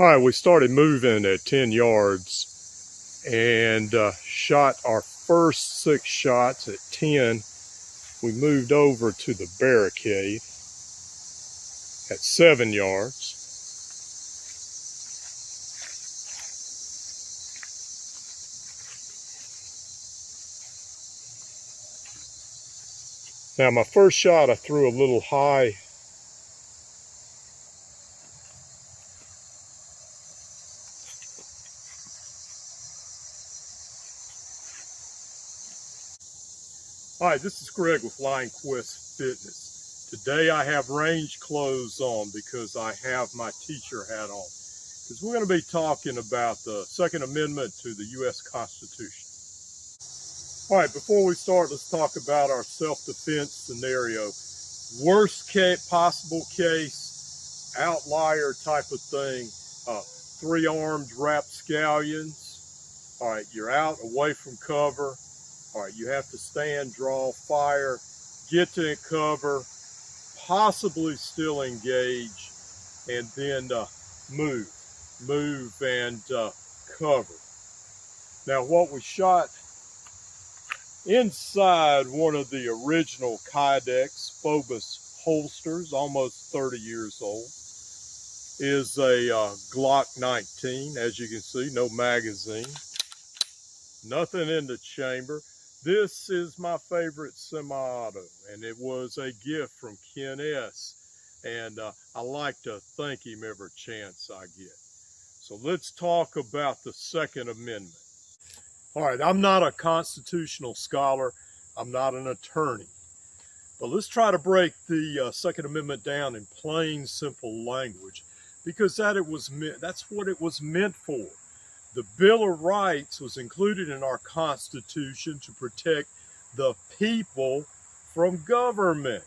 All right, we started moving at 10 yards and shot our first 6 shots at 10. We moved over to the barricade at 7 yards. Now my first shot I threw a little high. Hi, this is Greg with Lionquestfitness. Today I have range clothes on because I have my teacher hat on. Because we're going to be talking about the Second Amendment to the U.S. Constitution. All right, before we start, let's talk about our self-defense scenario. Worst possible case, outlier type of thing, 3 armed rapscallions. All right, you're out away from cover. All right, you have to stand, draw, fire, get to cover, possibly still engage, and then move and cover. Now, what we shot inside one of the original Kydex Phobos holsters, almost 30 years old, is a Glock 19. As you can see, no magazine, nothing in the chamber. This is my favorite semi-auto, and it was a gift from Ken S. And I like to thank him every chance I get. So let's talk about the Second Amendment. All right, I'm not a constitutional scholar. I'm not an attorney. But let's try to break the Second Amendment down in plain, simple language, because that's what it was meant for. The Bill of Rights was included in our Constitution to protect the people from government,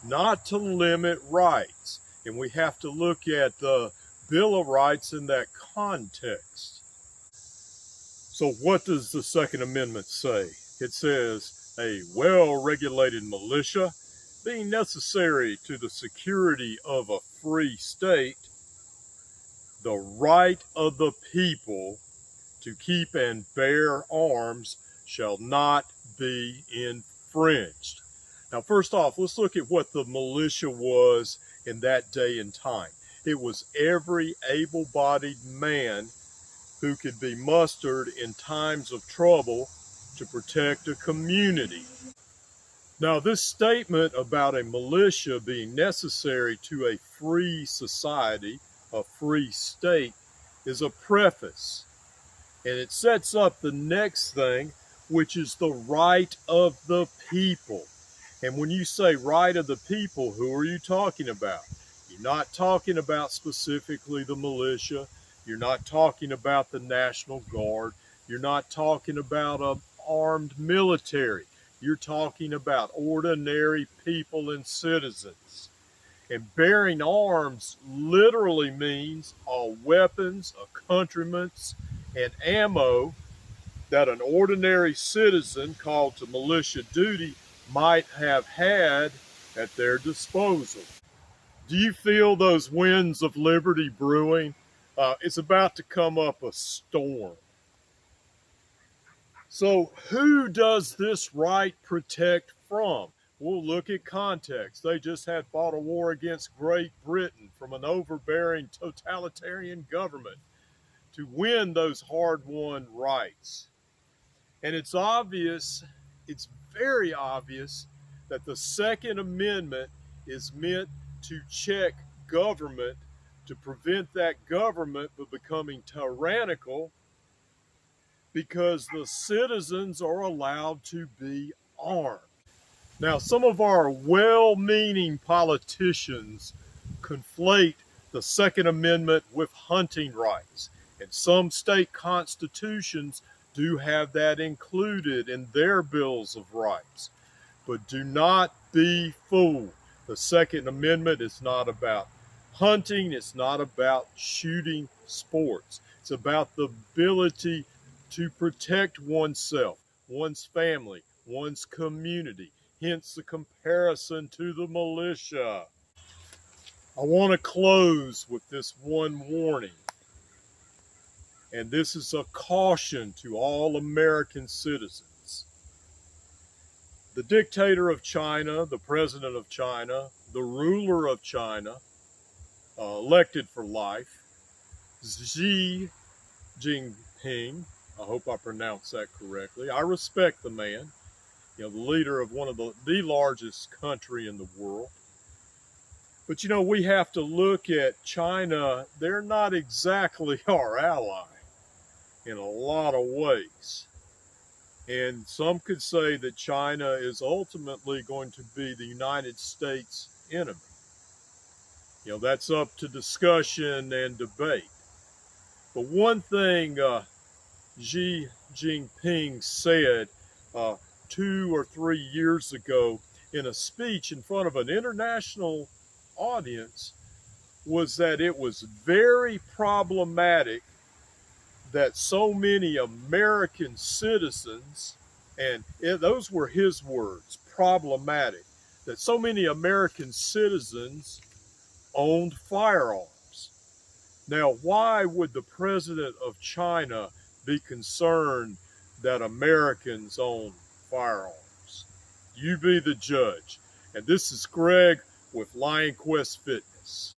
not to limit rights. And we have to look at the Bill of Rights in that context. So what does the Second Amendment say? It says, a well-regulated militia being necessary to the security of a free state, the right of the people to keep and bear arms shall not be infringed. Now, first off, let's look at what the militia was in that day and time. It was every able-bodied man who could be mustered in times of trouble to protect a community. Now, this statement about a militia being necessary to a free society, a free state, is a preface. And it sets up the next thing, which is the right of the people. And when you say right of the people, who are you talking about? You're not talking about specifically the militia. You're not talking about the National Guard. You're not talking about an armed military. You're talking about ordinary people and citizens. And bearing arms literally means all weapons, accoutrements, and ammo that an ordinary citizen called to militia duty might have had at their disposal. Do you feel those winds of liberty brewing? It's about to come up a storm. So who does this right protect from? We'll look at context. They just had fought a war against Great Britain from an overbearing totalitarian government to win those hard-won rights. And it's obvious, it's very obvious, that the Second Amendment is meant to check government, to prevent that government from becoming tyrannical, because the citizens are allowed to be armed. Now, some of our well-meaning politicians conflate the Second Amendment with hunting rights. And some state constitutions do have that included in their bills of rights. But do not be fooled. The Second Amendment is not about hunting. It's not about shooting sports. It's about the ability to protect oneself, one's family, one's community. Hence the comparison to the militia. I want to close with this one warning. And this is a caution to all American citizens. The dictator of China, the president of China, the ruler of China, elected for life, Xi Jinping, I hope I pronounced that correctly. I respect the man, the leader of one of the largest country in the world. But we have to look at China. They're not exactly our ally in a lot of ways. And some could say that China is ultimately going to be the United States' enemy. That's up to discussion and debate. But one thing Xi Jinping said 2 or 3 years ago in a speech in front of an international audience was that it was very problematic that so many American citizens, and those were his words, problematic, that so many American citizens owned firearms. Now, why would the president of China be concerned that Americans own firearms? You be the judge. And this is Greg with Lionquest Fitness.